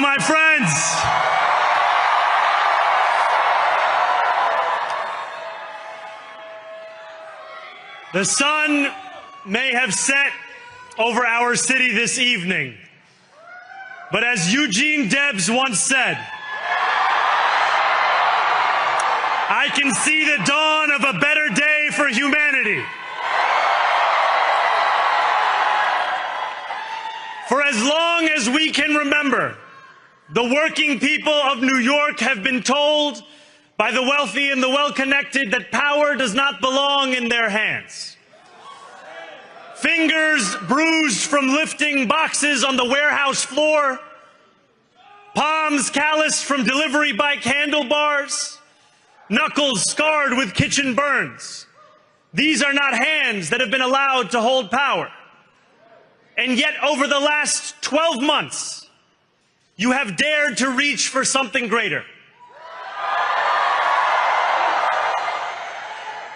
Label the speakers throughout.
Speaker 1: my friends. The sun may have set over our city this evening, but as Eugene Debs once said, I can see the dawn of a better day for humanity. For as long as we can remember, the working people of New York have been told by the wealthy and the well-connected that power does not belong in their hands. Fingers bruised from lifting boxes on the warehouse floor, palms calloused from delivery bike handlebars, knuckles scarred with kitchen burns. These are not hands that have been allowed to hold power. And yet, over the last 12 months, you have dared to reach for something greater.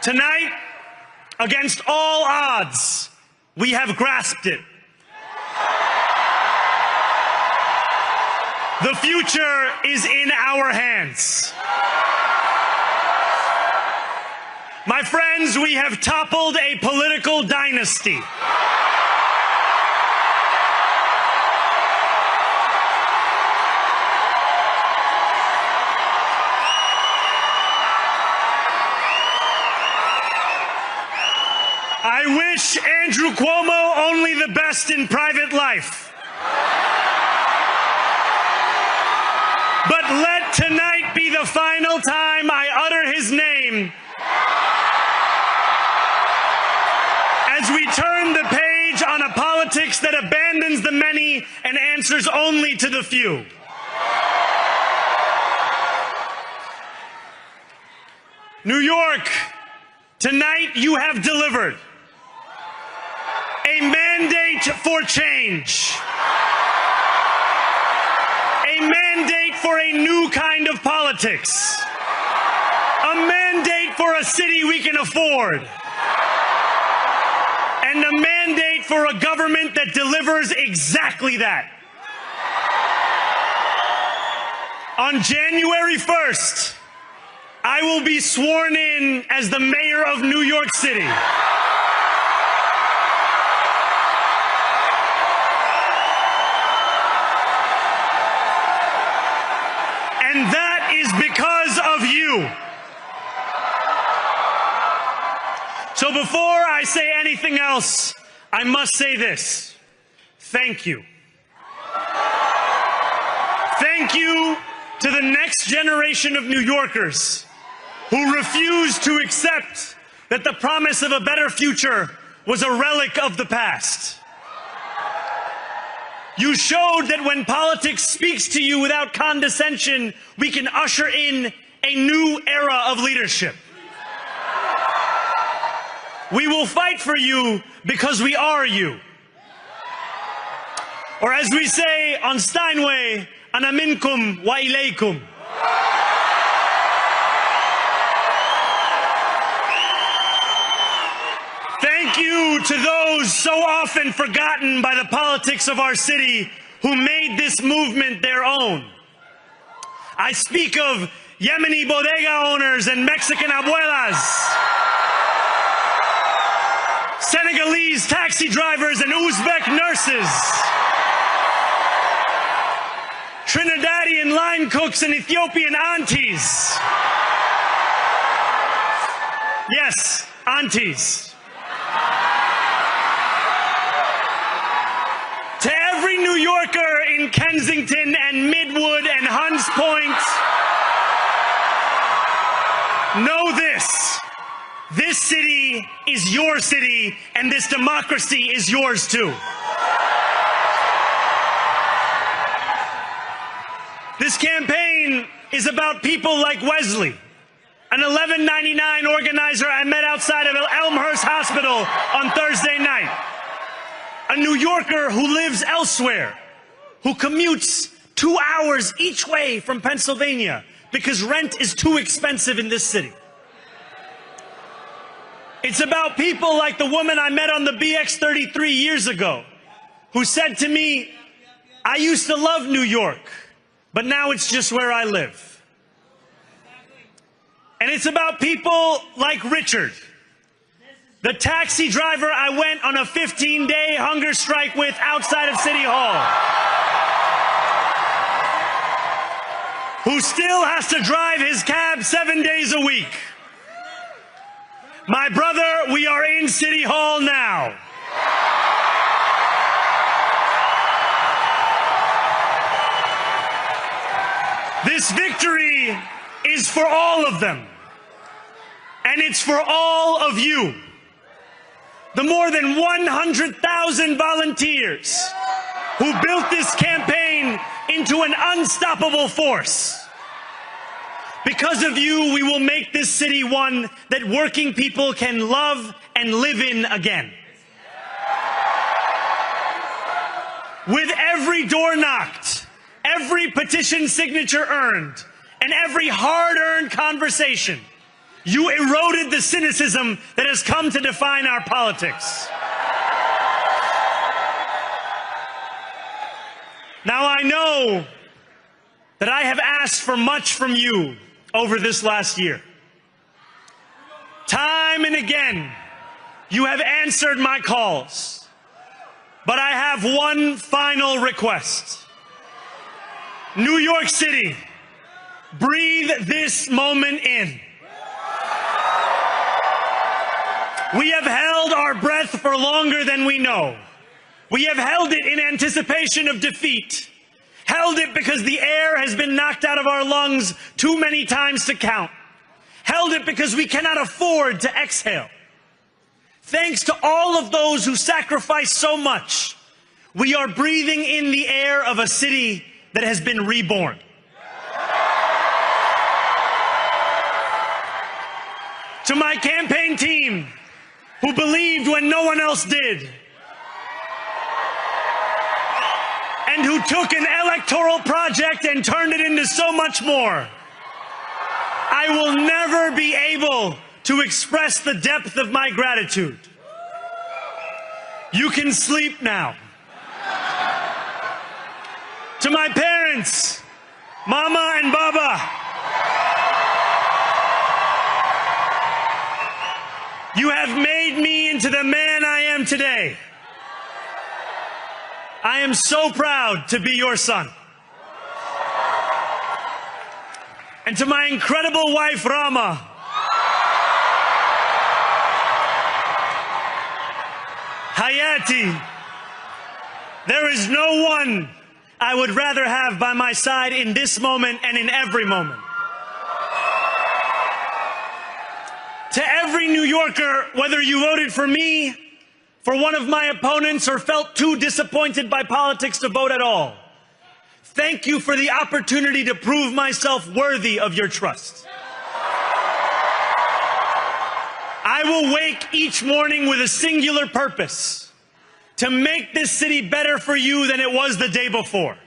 Speaker 1: Tonight, against all odds, we have grasped it. The future is in our hands. My friends, we have toppled a political dynasty. I wish Andrew Cuomo only the best in private life. But let tonight be the final time I utter his name as we turn the page on a politics that abandons the many and answers only to the few. New York, tonight you have delivered a mandate for change, a mandate for a new kind of politics, a mandate for a city we can afford, and a mandate for a government that delivers exactly that. On January 1st, I will be sworn in as the mayor of New York City. And that is because of you. So before I say anything else, I must say this. Thank you. Thank you to the next generation of New Yorkers who refused to accept that the promise of a better future was a relic of the past. You showed that when politics speaks to you without condescension, we can usher in a new era of leadership. We will fight for you because we are you. Or as we say on Steinway, ana minkum wa ilaykum. Thank you to those so often forgotten by the politics of our city who made this movement their own. I speak of Yemeni bodega owners and Mexican abuelas, Senegalese taxi drivers and Uzbek nurses, Trinidadian line cooks and Ethiopian aunties. Yes, aunties. To every New Yorker in Kensington and Midwood and Hunts Point, know this. This city is your city, and this democracy is yours too. This campaign is about people like Wesley, an $11.99 organizer I met outside of Elmhurst Hospital on Thursday night. A New Yorker who lives elsewhere, who commutes 2 hours each way from Pennsylvania because rent is too expensive in this city. It's about people like the woman I met on the BX 33 years ago, who said to me, I used to love New York, but now it's just where I live. And it's about people like Richard, the taxi driver I went on a 15-day hunger strike with outside of City Hall, who still has to drive his cab 7 days a week. My brother, we are in City Hall now. This victory is for all of them, and it's for all of you. The more than 100,000 volunteers who built this campaign into an unstoppable force. Because of you, we will make this city one that working people can love and live in again. With every door knocked, every petition signature earned, and every hard-earned conversation, you eroded the cynicism that has come to define our politics. Now, I know that I have asked for much from you over this last year. Time and again, you have answered my calls. But I have one final request. New York City, breathe this moment in. We have held our breath for longer than we know. We have held it in anticipation of defeat. Held it because the air has been knocked out of our lungs too many times to count. Held it because we cannot afford to exhale. Thanks to all of those who sacrificed so much, we are breathing in the air of a city that has been reborn. To my campaign team, who believed when no one else did, and who took an electoral project and turned it into so much more, I will never be able to express the depth of my gratitude. You can sleep now. To my parents, Mama and Baba, you have made me into the man I am today. I am so proud to be your son. And to my incredible wife, Rama, Hayati, there is no one I would rather have by my side in this moment and in every moment. To every New Yorker, whether you voted for me, for one of my opponents, or felt too disappointed by politics to vote at all, thank you for the opportunity to prove myself worthy of your trust. I will wake each morning with a singular purpose: to make this city better for you than it was the day before.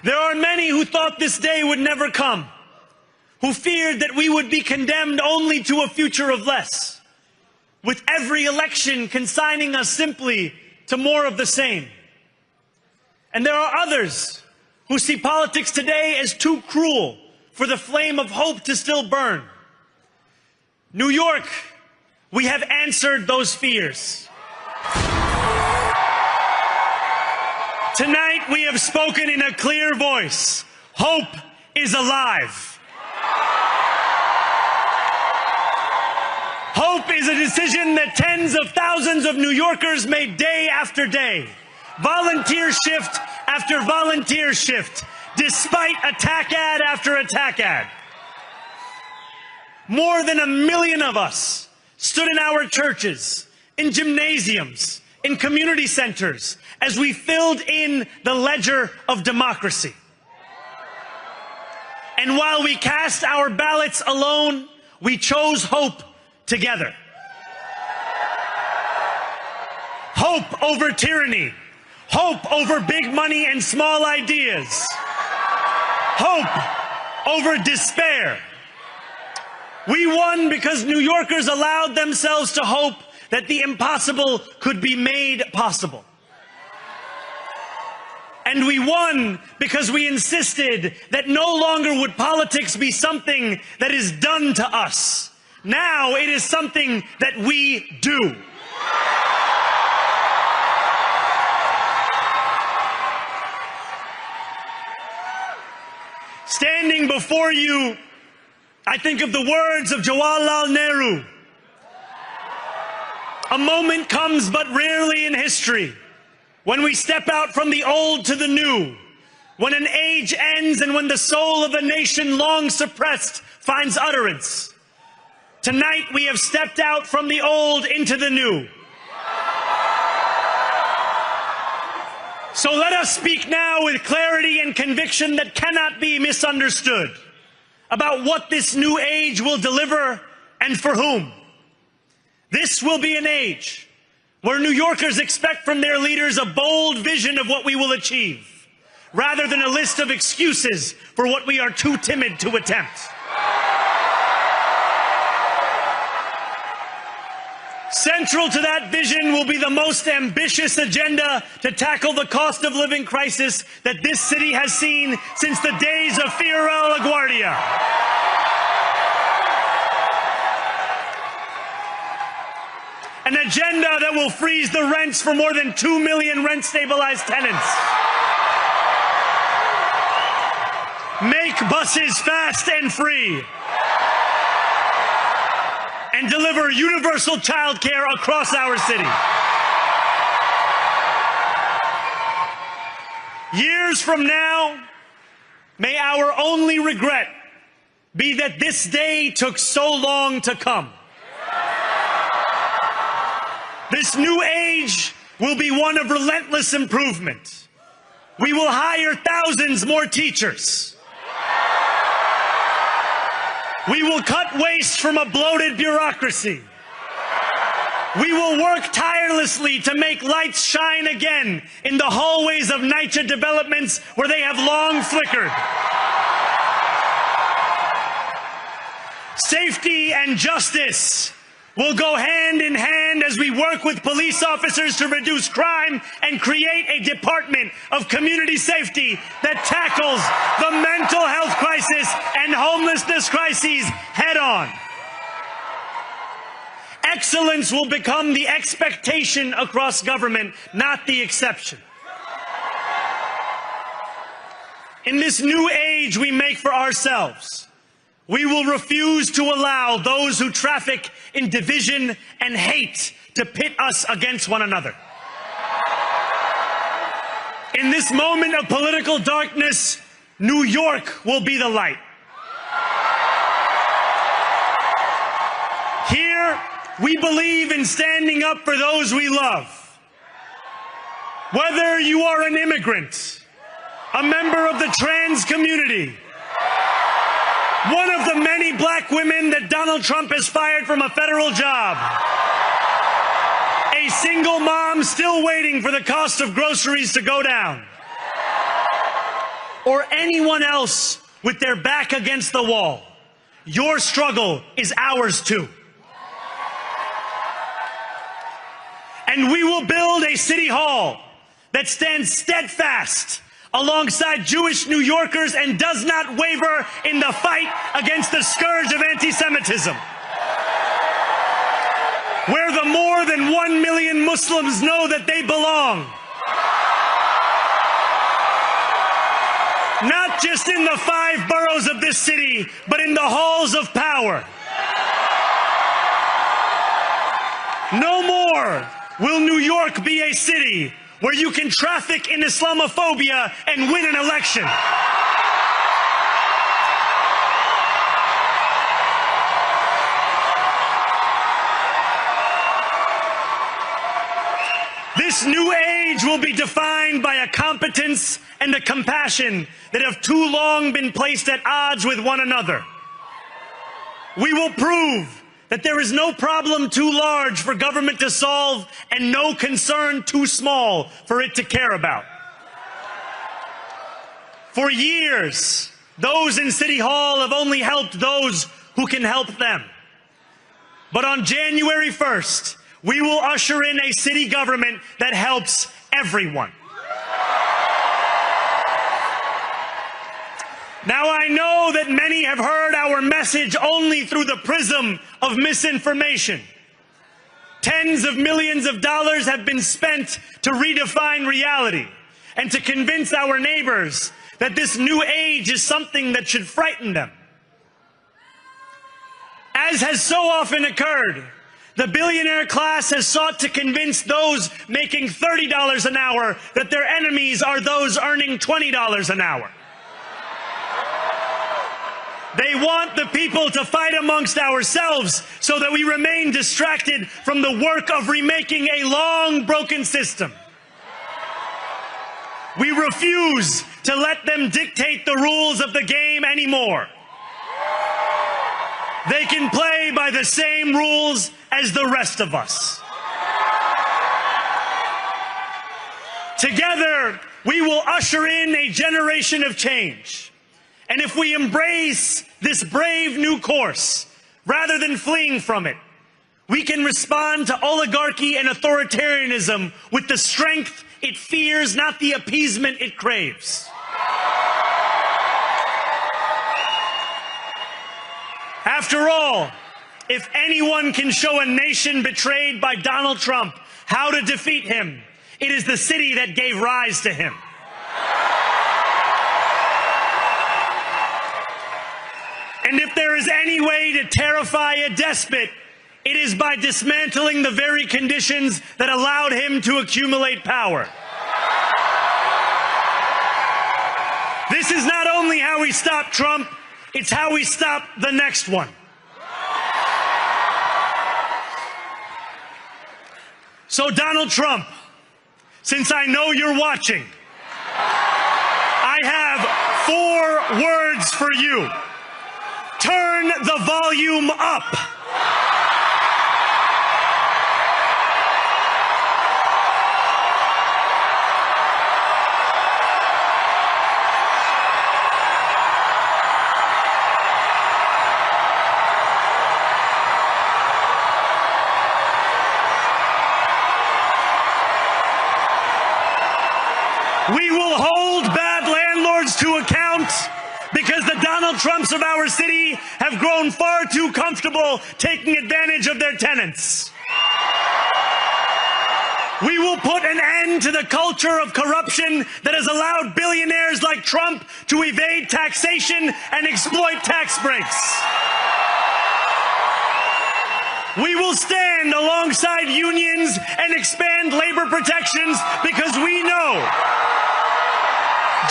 Speaker 1: There are many who thought this day would never come, who feared that we would be condemned only to a future of less, with every election consigning us simply to more of the same. And there are others who see politics today as too cruel for the flame of hope to still burn. New York, we have answered those fears. Tonight we have spoken in a clear voice. Hope is alive. Hope is a decision that tens of thousands of New Yorkers made day after day, volunteer shift after volunteer shift, despite attack ad after attack ad. More than 1 million of us stood in our churches, in gymnasiums, in community centers, as we filled in the ledger of democracy. And while we cast our ballots alone, we chose hope together. Hope over tyranny. Hope over big money and small ideas. Hope over despair. We won because New Yorkers allowed themselves to hope that the impossible could be made possible. And we won because we insisted that no longer would politics be something that is done to us. Now it is something that we do. Standing before you, I think of the words of Jawaharlal Nehru. A moment comes but rarely in history when we step out from the old to the new, when an age ends and when the soul of a nation long suppressed finds utterance. Tonight we have stepped out from the old into the new. So let us speak now with clarity and conviction that cannot be misunderstood about what this new age will deliver and for whom. This will be an age where New Yorkers expect from their leaders a bold vision of what we will achieve, rather than a list of excuses for what we are too timid to attempt. Central to that vision will be the most ambitious agenda to tackle the cost of living crisis that this city has seen since the days of Fiorella LaGuardia. An agenda that will freeze the rents for more than 2 million rent-stabilized tenants. Make buses fast and free. And deliver universal child care across our city. Years from now, may our only regret be that this day took so long to come. This new age will be one of relentless improvement. We will hire thousands more teachers. We will cut waste from a bloated bureaucracy. We will work tirelessly to make lights shine again in the hallways of NYC developments where they have long flickered. Safety and justice will go hand in hand as we work with police officers to reduce crime and create a department of community safety that tackles the mental health crisis and homelessness crises head on. Excellence will become the expectation across government, not the exception. In this new age we make for ourselves, we will refuse to allow those who traffic in division and hate to pit us against one another. In this moment of political darkness, New York will be the light. Here, we believe in standing up for those we love. Whether you are an immigrant, a member of the trans community, one of the many black women that Donald Trump has fired from a federal job, a single mom still waiting for the cost of groceries to go down, or anyone else with their back against the wall, your struggle is ours too. And we will build a city hall that stands steadfast alongside Jewish New Yorkers and does not waver in the fight against the scourge of anti-Semitism. Where the more than 1 million Muslims know that they belong. Not just in the 5 boroughs of this city, but in the halls of power. No more will New York be a city where you can traffic in Islamophobia and win an election. This new age will be defined by a competence and a compassion that have too long been placed at odds with one another. We will prove that there is no problem too large for government to solve and no concern too small for it to care about. For years, those in City Hall have only helped those who can help them. But on January 1st, we will usher in a city government that helps everyone. Now I know that many have heard our message only through the prism of misinformation. Tens of millions of dollars have been spent to redefine reality and to convince our neighbors that this new age is something that should frighten them. As has so often occurred, the billionaire class has sought to convince those making $30 an hour that their enemies are those earning $20 an hour. They want the people to fight amongst ourselves so that we remain distracted from the work of remaking a long broken system. We refuse to let them dictate the rules of the game anymore. They can play by the same rules as the rest of us. Together, we will usher in a generation of change. And if we embrace this brave new course, rather than fleeing from it, we can respond to oligarchy and authoritarianism with the strength it fears, not the appeasement it craves. After all, if anyone can show a nation betrayed by Donald Trump how to defeat him, it is the city that gave rise to him. And if there is any way to terrify a despot, it is by dismantling the very conditions that allowed him to accumulate power. This is not only how we stop Trump, it's how we stop the next one. So Donald Trump, since I know you're watching, I have 4 words for you. Turn the volume up. We will hold bad landlords to account because the Donald Trumps of our city have grown far too comfortable taking advantage of their tenants. We will put an end to the culture of corruption that has allowed billionaires like Trump to evade taxation and exploit tax breaks. We will stand alongside unions and expand labor protections because we know,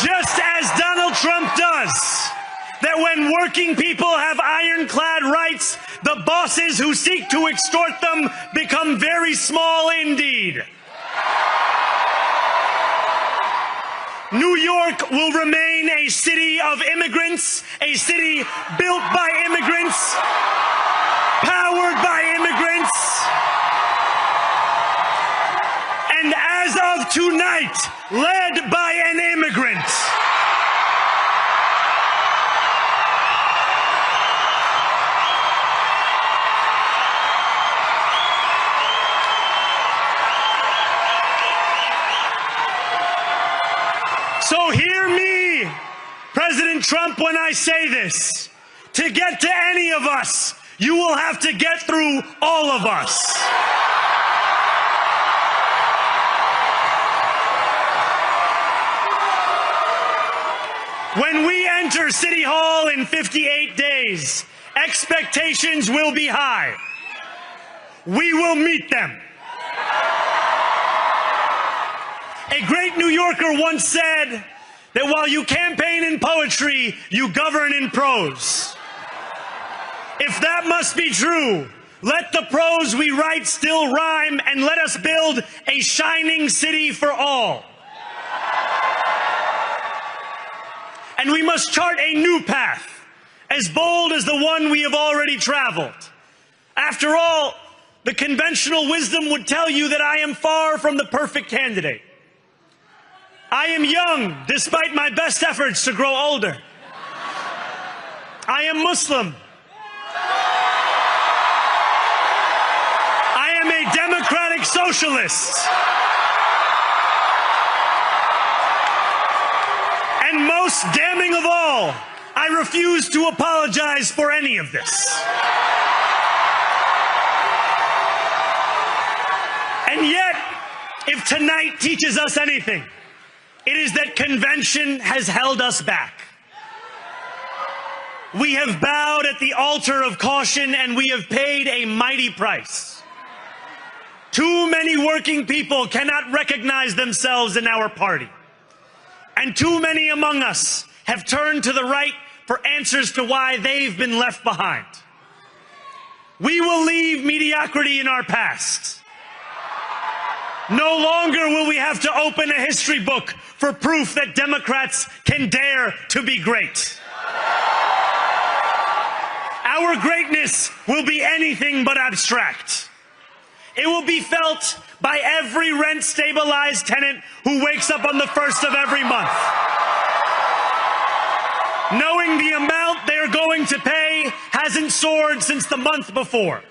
Speaker 1: just as Donald Trump does, that when working people have ironclad rights, the bosses who seek to extort them become very small indeed. New York will remain a city of immigrants, a city built by immigrants, powered by immigrants, and as of tonight, led by an immigrant. So hear me, President Trump, when I say this. To get to any of us, you will have to get through all of us. When we enter City Hall in 58 days, expectations will be high. We will meet them. A great New Yorker once said that while you campaign in poetry, you govern in prose. If that must be true, let the prose we write still rhyme, and let us build a shining city for all. And we must chart a new path, as bold as the one we have already traveled. After all, the conventional wisdom would tell you that I am far from the perfect candidate. I am young, despite my best efforts to grow older. I am Muslim. I am a democratic socialist. And most damning of all, I refuse to apologize for any of this. And yet, if tonight teaches us anything, it is that convention has held us back. We have bowed at the altar of caution, and we have paid a mighty price. Too many working people cannot recognize themselves in our party. And too many among us have turned to the right for answers to why they've been left behind. We will leave mediocrity in our past. No longer will we have to open a history book for proof that Democrats can dare to be great. Our greatness will be anything but abstract. It will be felt by every rent-stabilized tenant who wakes up on the first of every month, knowing the amount they are going to pay hasn't soared since the month before.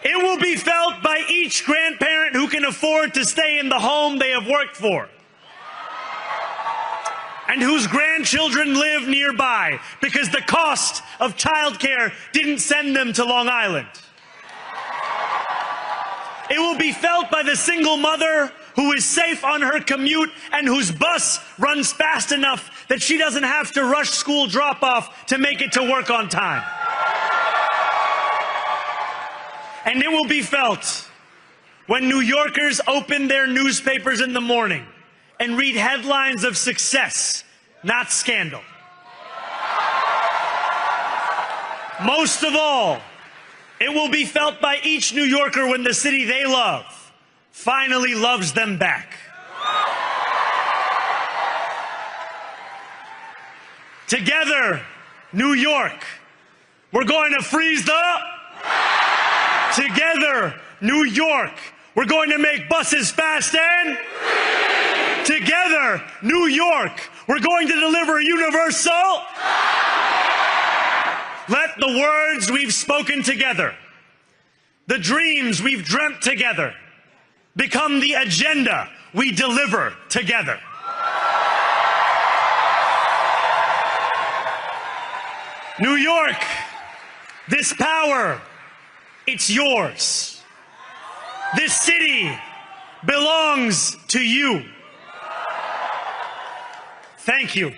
Speaker 1: It will be felt by each grandparent who can afford to stay in the home they have worked for, and whose grandchildren live nearby because the cost of childcare didn't send them to Long Island. It will be felt by the single mother who is safe on her commute and whose bus runs fast enough that she doesn't have to rush school drop-off to make it to work on time. And it will be felt when New Yorkers open their newspapers in the morning and read headlines of success, not scandal. Most of all, it will be felt by each New Yorker when the city they love finally loves them back. Together, New York, we're going to freeze the... Together, New York, we're going to make buses fast and... Together, New York, we're going to deliver universal... Let the words we've spoken together, the dreams we've dreamt together, become the agenda we deliver together. New York, this power, it's yours. This city belongs to you. Thank you.